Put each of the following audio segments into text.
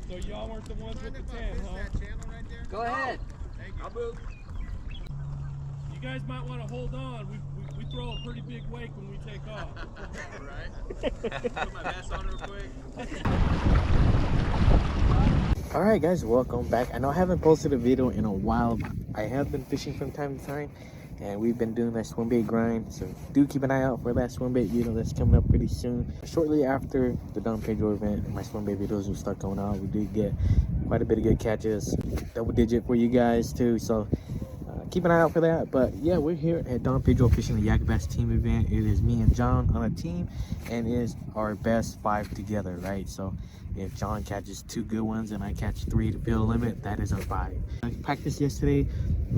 So y'all weren't the ones with the 10, huh? Go ahead. Thank you. I'll move. You guys might want to hold on. We throw a pretty big wake when we take off. Right? Put my vest on real quick. Alright guys, welcome back. I know I haven't posted a video in a while, but I have been fishing from time to time, and we've been doing that swim bait grind, so do keep an eye out for that swim bait video that's coming up pretty soon. Shortly after the Don Pedro event, my swim bait videos will start coming out. We did get quite a bit of good catches, double digit for you guys too, so keep an eye out for that. But yeah, we're here at Don Pedro fishing the Yak-A-Bass team event. It is me and John on a team, and it is our best 5 together, right? So if John catches 2 good ones and I catch 3 to fill the limit, that is our 5. I practiced yesterday.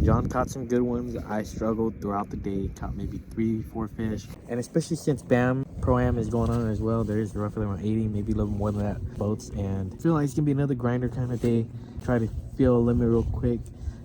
John caught some good ones. I struggled throughout the day, caught maybe 3-4 fish, and especially since BAM Pro-Am is going on as well, there is roughly around 80, maybe a little more than that boats, and I feel like it's gonna be another grinder kind of day. Try to fill a limit real quick,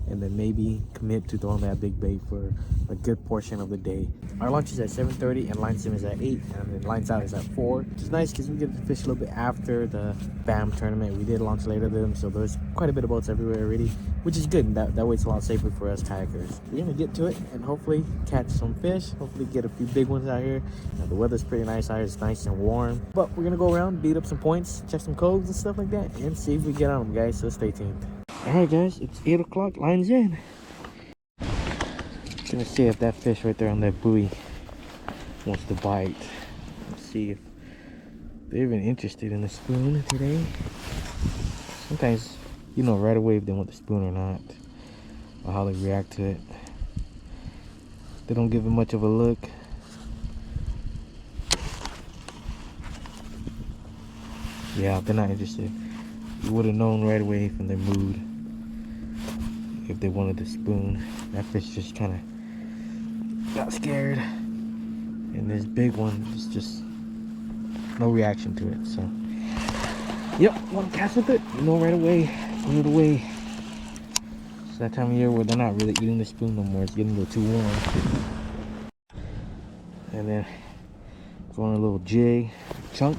and then maybe commit to throwing that big bait for a good portion of the day. Our lunch is at 7:30 and line sim is at 8, and then lines out is at 4, which is nice because we get to fish a little bit after the BAM tournament. We did launch later than them, so there's quite a bit of boats everywhere already, which is good. That way it's a lot safer for us kayakers. We're gonna get to it and hopefully catch some fish, hopefully get a few big ones out here. Now, the weather's pretty nice out here, it's nice and warm, but we're gonna go around, beat up some points, check some codes and stuff like that, and see if we get on them, guys, so stay tuned. Alright guys, it's 8 o'clock, line's in. Gonna see if that fish right there on that buoy wants to bite. Let's see if they're even interested in the spoon today. Sometimes you know right away if they want the spoon or not, or how they react to it. They don't give it much of a look. Yeah, they're not interested. You would have known right away from their mood if they wanted the spoon. That fish just kind of got scared, and this big one is just no reaction to it. So yep, one cast with it, you know right away, threw it away. It's that time of year where they're not really eating the spoon no more. It's getting a little too warm. And then throwing a little jig chunk.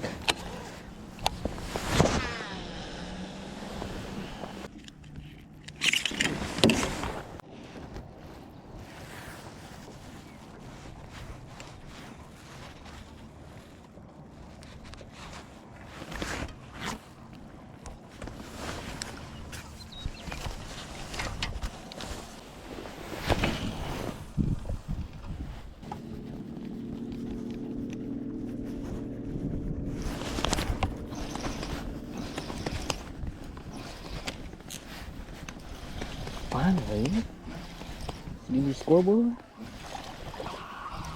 Finally, see the scoreboard?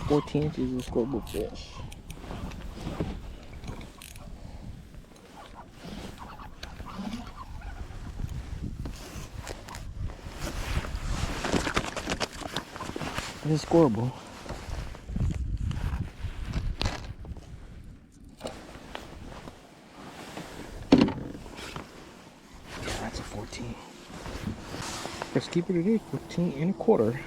14 inches of scoreboard fish. The scoreboard. Yeah, that's a 14. Let's keep it today, 14 1/4.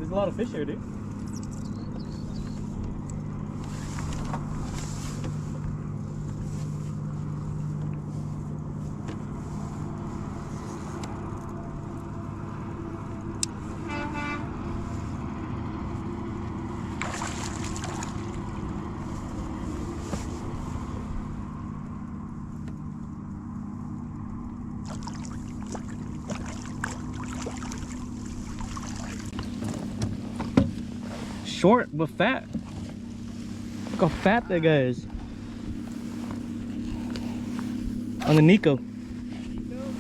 There's a lot of fish here, dude. Short but fat. Look how fat that guy is. On the Nico.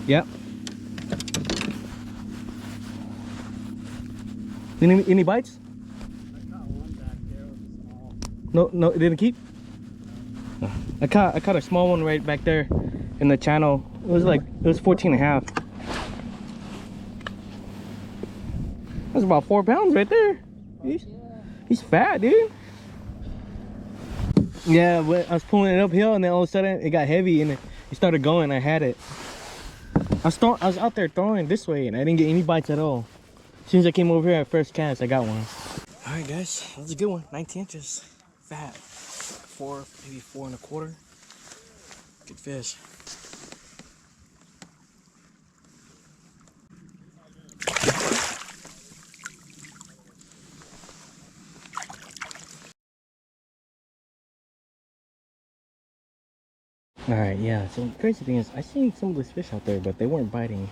Yep. Any bites? I caught one back there. It was small. No, it didn't keep. I caught a small one right back there in the channel. It was 14 and a half. That's about 4 pounds right there. He's fat, dude. Yeah, but I was pulling it uphill and then all of a sudden it got heavy and it started going. I had it. I was out there throwing this way and I didn't get any bites at all. As soon as I came over here at first cast, I got one. All right, guys, that was a good one. 19 inches, fat, 4, maybe 4 1/4. Good fish. Alright, yeah, so the crazy thing is I seen some of these fish out there, but they weren't biting.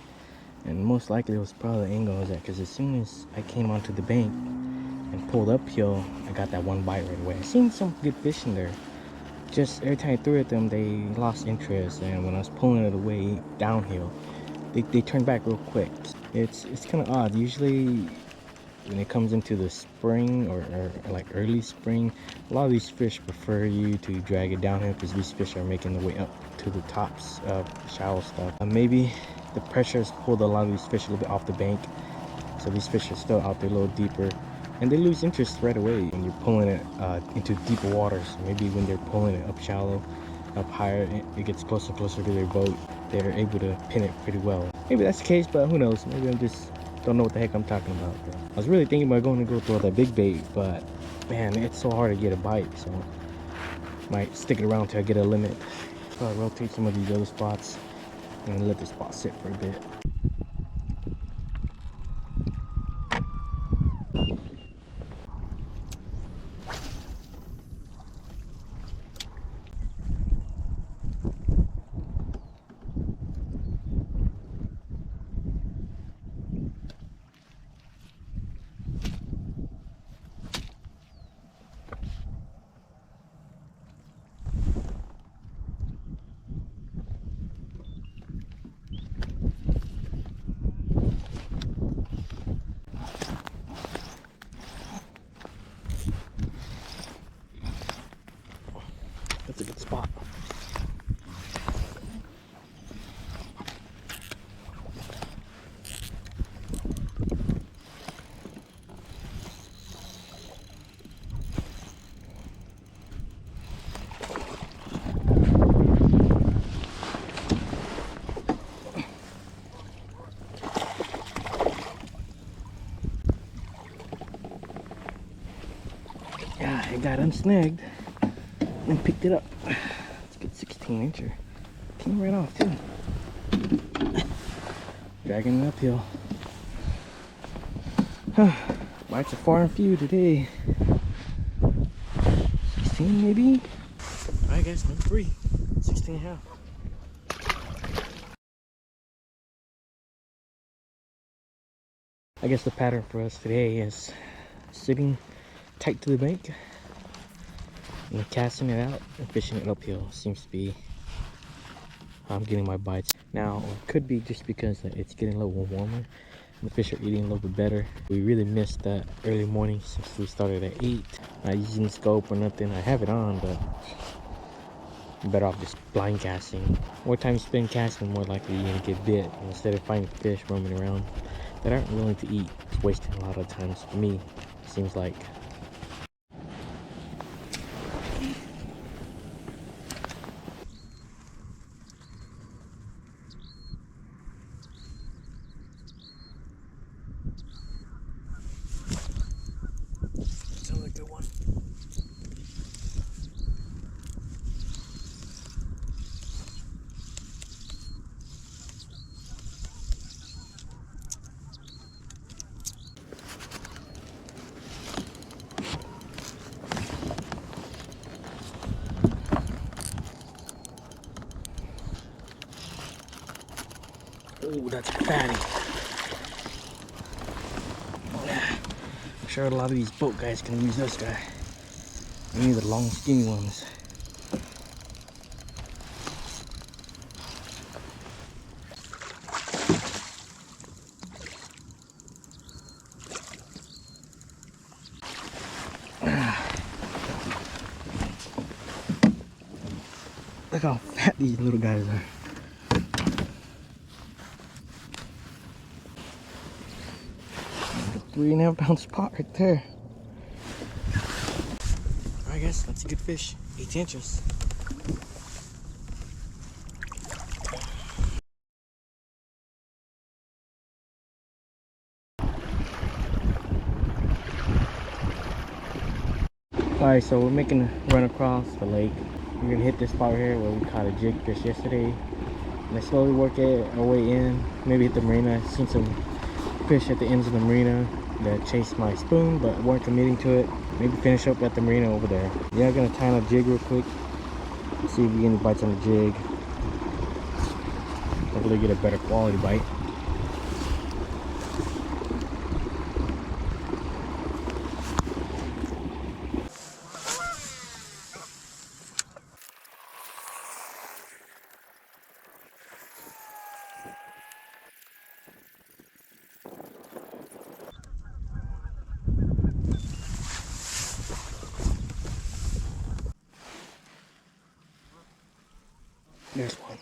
And most likely it was probably the angle I was at, because as soon as I came onto the bank and pulled uphill, I got that one bite right away. I seen some good fish in there. Just every time I threw at them, they lost interest, and when I was pulling it away downhill, they turned back real quick. It's kind of odd. Usually when it comes into the spring or like early spring, a lot of these fish prefer you to drag it downhill because these fish are making their way up to the tops of shallow stuff. Maybe the pressure has pulled a lot of these fish a little bit off the bank, so these fish are still out there a little deeper, and they lose interest right away when you're pulling it into deeper waters. Maybe when they're pulling it up shallow, up higher, it gets closer and closer to their boat, they're able to pin it pretty well. Maybe that's the case, but who knows? Maybe I'm just don't know what the heck I'm talking about. I was really thinking about going to go throw that big bait, but man, it's so hard to get a bite, so might stick it around till I get a limit. Probably rotate some of these other spots and let the spot sit for a bit. That's a good spot. Yeah, I got unsnagged and picked it up. It's a good 16 incher. Came right off too. Dragging it uphill. Bites are far and few today. 16 maybe? Alright guys, number 3. 16 and a half. I guess the pattern for us today is sitting tight to the bank and casting it out and fishing it uphill. Seems to be how I'm getting my bites. Now it could be just because it's getting a little warmer and the fish are eating a little bit better. We really missed that early morning since we started at 8. Not using scope or nothing. I have it on, but I'm better off just blind casting. More time you spend casting, more likely you're gonna get bit instead of finding fish roaming around that aren't willing to eat. It's wasting a lot of times for me, it seems like. Oh, that's a fatty. I'm sure a lot of these boat guys can use this guy. I need the long, skinny ones. Look how fat these little guys are. £3.5 spot right there. Alright guys, that's a good fish. 8 inches. Alright, so we're making a run across the lake. We're gonna hit this spot right here where we caught a jig fish yesterday. And I slowly work our way in. Maybe hit the marina. I've seen some fish at the ends of the marina that chased my spoon but weren't committing to it. Maybe finish up at the marina over there. Yeah, I'm gonna tie on a jig real quick. See if we get any bites on the jig. Hopefully get a better quality bite. There's one.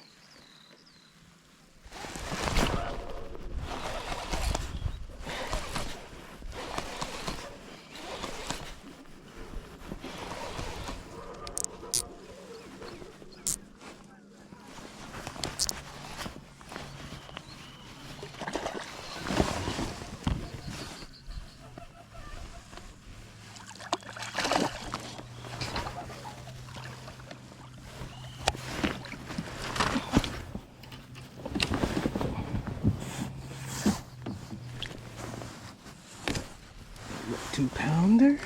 Two-pounder.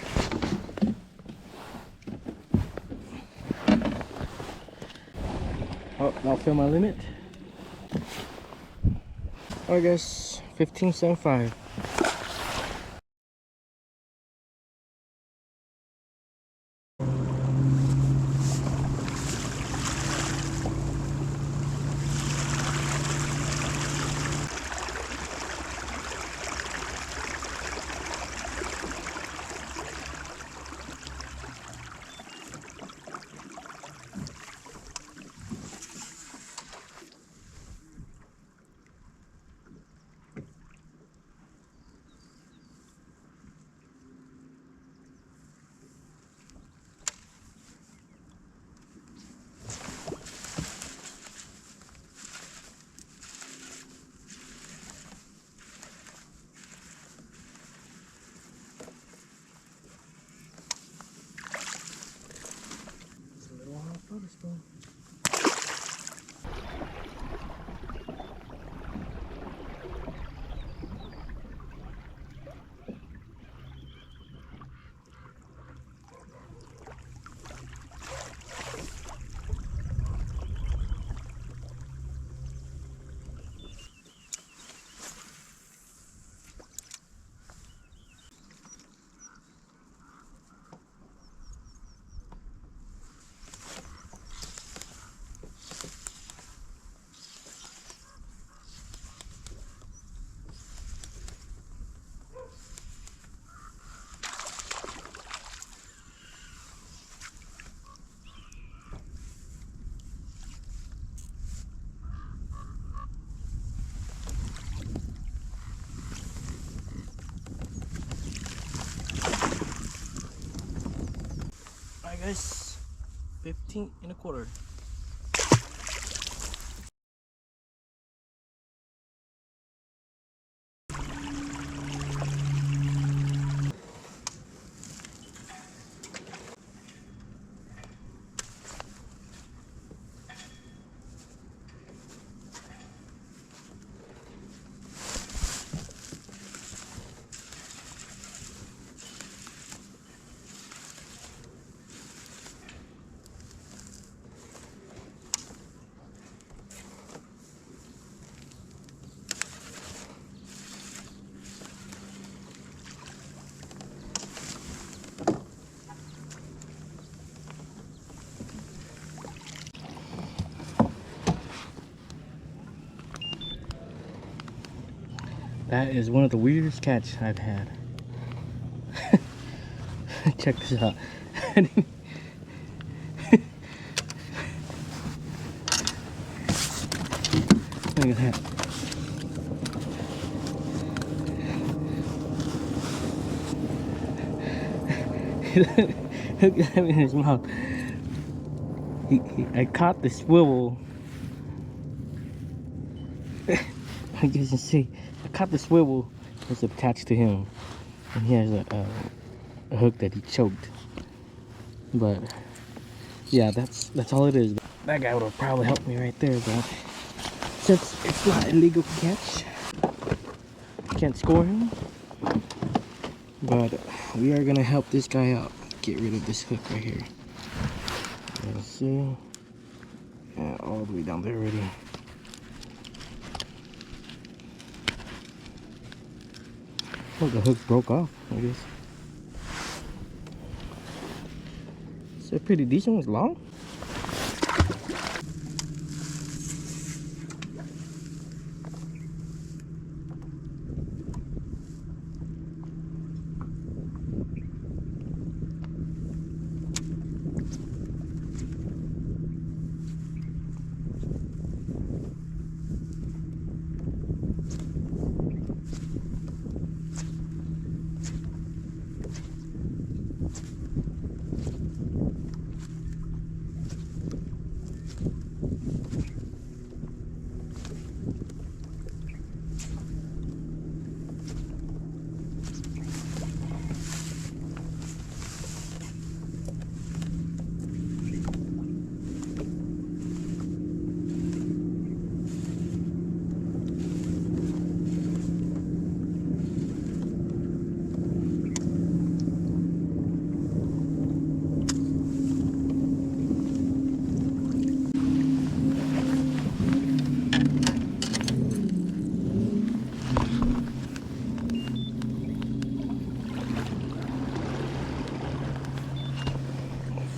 Oh, I'll fill my limit. Alright guys, 15.75. Alright guys, 15.25. That is one of the weirdest catch I've had. Check this out. Look at that. Look at him in his mouth. I caught the swivel. As you can see, I caught the swivel that's attached to him, and he has a hook that he choked. But yeah, that's all it is. That guy would have probably helped me right there, but since it's not illegal to catch, can't score him. But we are gonna help this guy out. Get rid of this hook right here. Let's see. Yeah, all the way down there already. Oh, the hook broke off, I guess. It's a pretty decent one. It's long.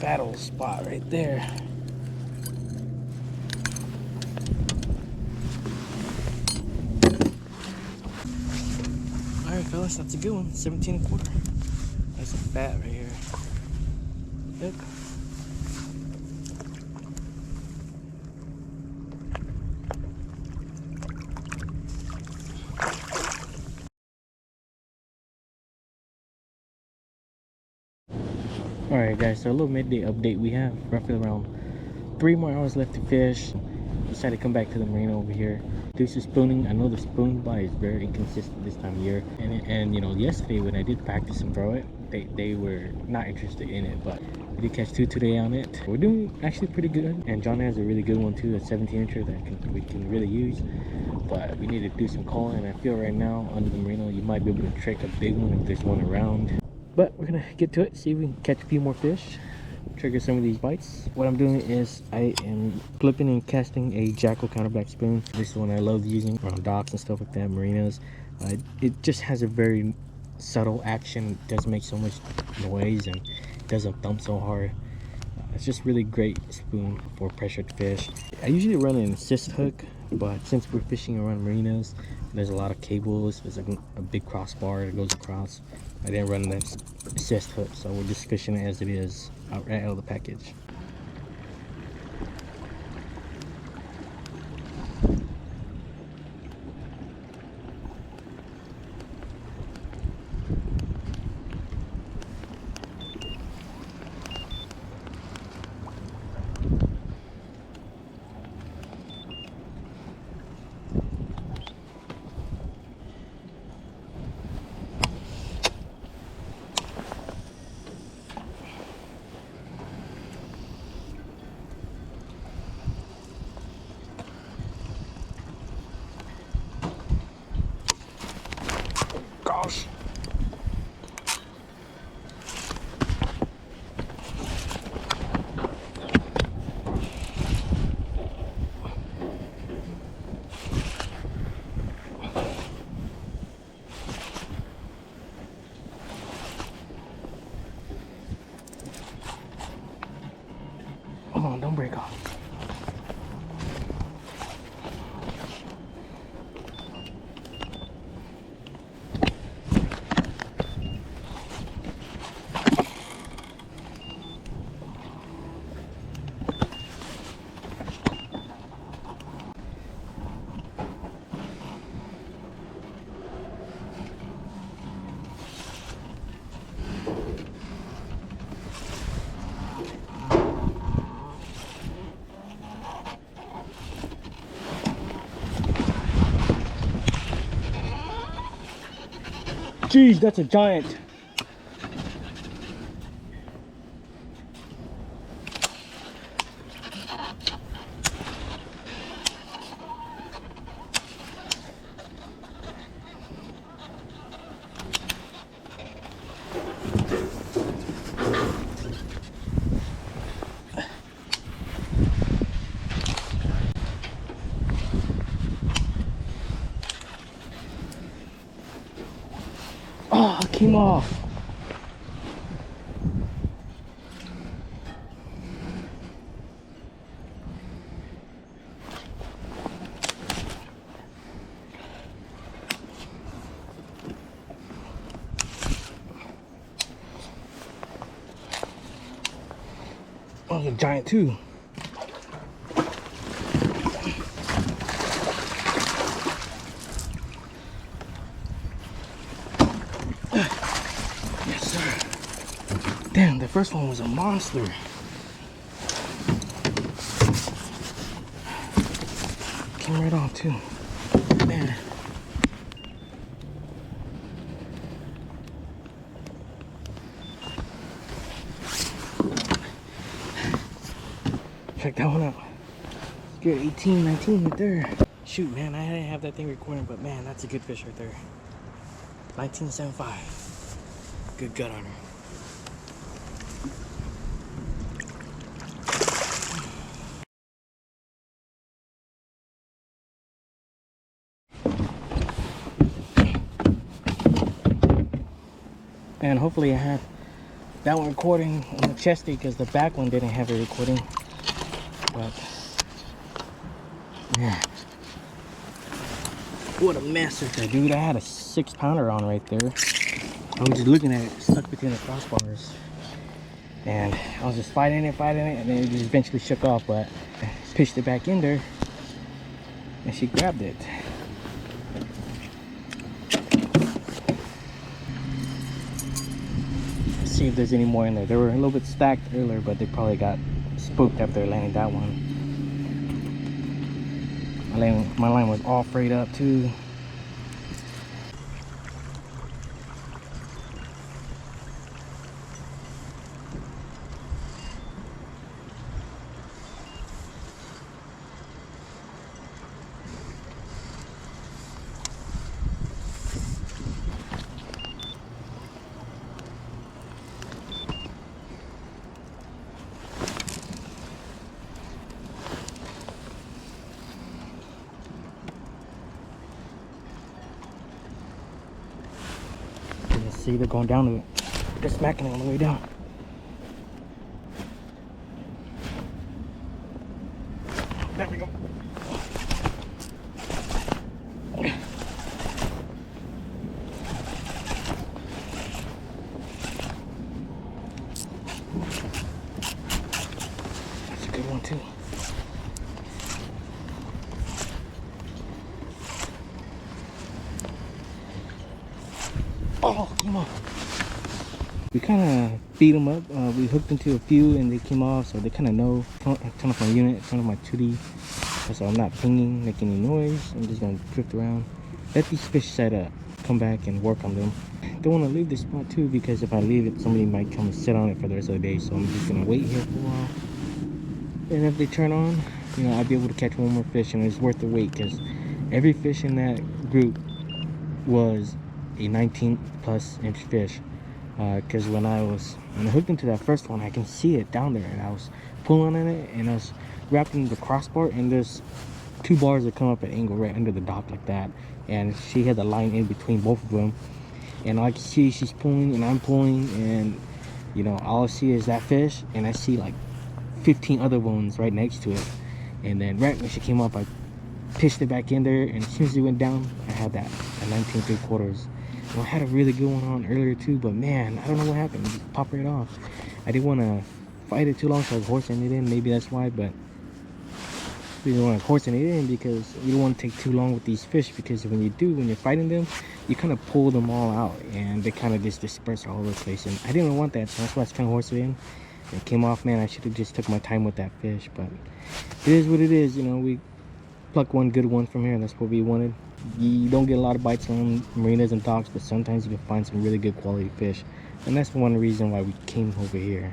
Fat old spot right there. Alright fellas, that's a good one. 17 1/4. That's a fat right here. Yep. Alright guys, so a little midday update. We have roughly around 3 more hours left to fish. Decided to come back to the marina over here, do some spooning. I know the spoon bite is very inconsistent this time of year, and you know, yesterday when I did practice and throw it, they were not interested in it, but we did catch 2 today on it. We're doing actually pretty good, and John has a really good one too, a 17-incher that we can really use. But we need to do some calling, and I feel right now under the marina you might be able to trick a big one if there's one around. But we're gonna get to it, see if we can catch a few more fish, trigger some of these bites. What I'm doing is I am flipping and casting a Jackal counterback spoon. This is one I love using around docks and stuff like that, marinas. It just has a very subtle action. It doesn't make so much noise and it doesn't thump so hard. It's just really great spoon for pressured fish. I usually run an assist hook, but since we're fishing around marinas, there's a lot of cables. There's a big crossbar that goes across. I didn't run that assist hook, so we're just fishing it as it is out right out of the package. Jeez, that's a giant. Oh, it came off. Oh, it's a giant too. Yes, sir. Damn, the first one was a monster. Came right off too. Man. Check that one out. Good 18, 19 right there. Shoot, man, I didn't have that thing recording, but man, that's a good fish right there. 1975. Good gut on her. And hopefully I had that one recording on the chesty because the back one didn't have a recording. But man, what a mess right there, dude. I had a 6-pounder on right there. I was just looking at it, stuck between the crossbars. And I was just fighting it, and then it just eventually shook off, but I pitched it back in there and she grabbed it. See if there's any more in there. They were a little bit stacked earlier, but they probably got spooked after landing that one. My line was all frayed up too. See, they're going down to it. They're smacking it on the way down. There we go. That's a good one too. Oh, come on. We kind of beat them up. We hooked into a few and they came off, so they kind of know. Turn off my unit, turn off my 2D. So I'm not pinging, making any noise. I'm just going to drift around. Let these fish set up, come back and work on them. Don't want to leave this spot too, because if I leave it, somebody might come and sit on it for the rest of the day. So I'm just going to wait here for a while. And if they turn on, you know, I'll be able to catch one more fish, and it's worth the wait, because every fish in that group was a 19+ inch fish. Because when I hooked into that first one, I can see it down there, and I was pulling on it, and I was wrapped in the crossbar, and there's 2 bars that come up at angle right under the dock like that, and she had the line in between both of them, and I can see she's pulling and I'm pulling, and you know, all I see is that fish, and I see like 15 other ones right next to it. And then right when she came up, I pitched it back in there, and as soon as it went down, I had that a 19 3/4. I had a really good one on earlier too, but man, I don't know what happened. It just popped right off. I didn't want to fight it too long, so I was horsing it in. Maybe that's why, but we don't want to horsing it in because you don't want to take too long with these fish, because when you're fighting them, you kind of pull them all out and they kind of just disperse all over the place. And I didn't want that, so that's why I was trying to horse it in. It came off, man. I should have just took my time with that fish, but it is what it is. You know, we pluck one good one from here. That's what we wanted. You don't get a lot of bites on marinas and docks, but sometimes you can find some really good quality fish. And that's one reason why we came over here.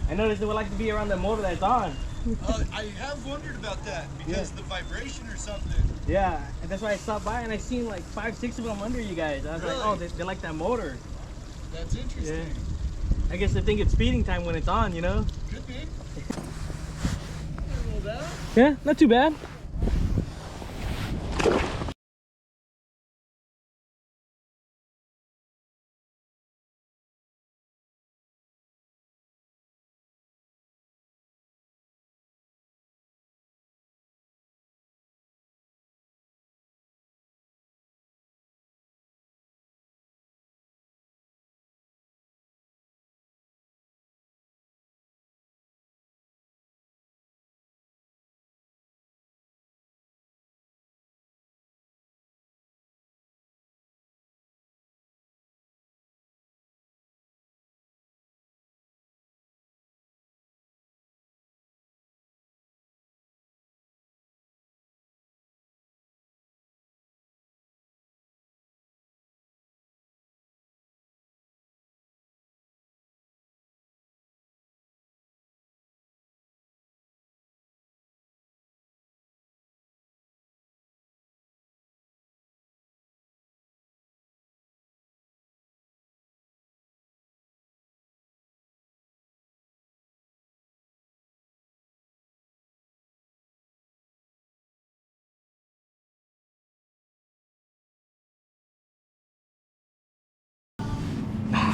I noticed it would like to be around the motor that's on. I have wondered about that because the vibration or something. Yeah, and that's why I stopped by and I seen like 5, 6 of them under you guys. I was like, oh, they like that motor. That's interesting. Yeah. I guess they think it's feeding time when it's on, you know? Could be. Yeah, not too bad.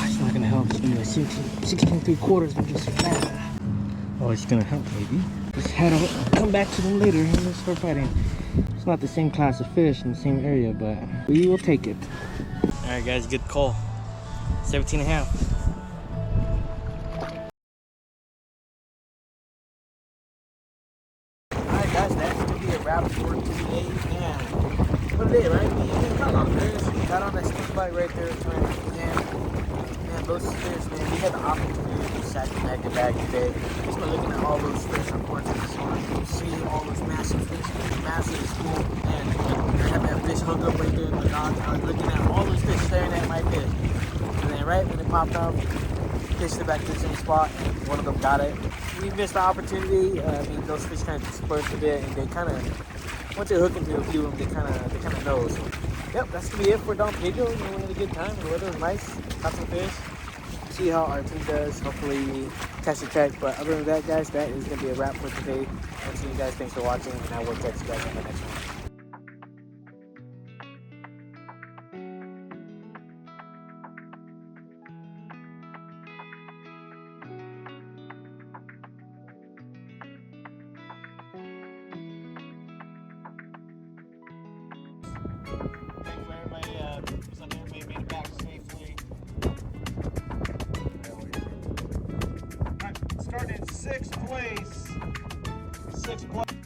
It's not gonna help. You know, 16 3/4 are just fat. Oh, it's gonna help maybe. Just had to come back to them later and let's start fighting. It's not the same class of fish in the same area, but we will take it. All right, guys, good call. 17.5. Alright guys, that's gonna be a wrap for today. Man, what a day, right? We got a lot of fish. We got on that stick bite right there trying to put in. Man, those fish, man, we had the opportunity to sack the magnet bag today. Just by looking at all those fish on board this one, you can see all those massive fish, massive school, and I had that fish hooked up right there in the dock. I was looking at all those fish staring at my fish. And then right when it popped up, fished it back to the same spot, and one of them got it. We missed the opportunity. I mean, those fish kind of dispersed a bit, and they kind of, once they hook into a few of them, they kind of know. So, yep, that's gonna be it for Don Pedro. You know, we had a good time. The weather was nice. Caught some fish. See how our team does. Hopefully, catch a check. But other than that, guys, that is gonna be a wrap for today. I'll see you guys. Thanks for watching, and I will catch you guys on the next one. Thankfully, everybody made it back safely. Alright, starting in 6th place. 6th place.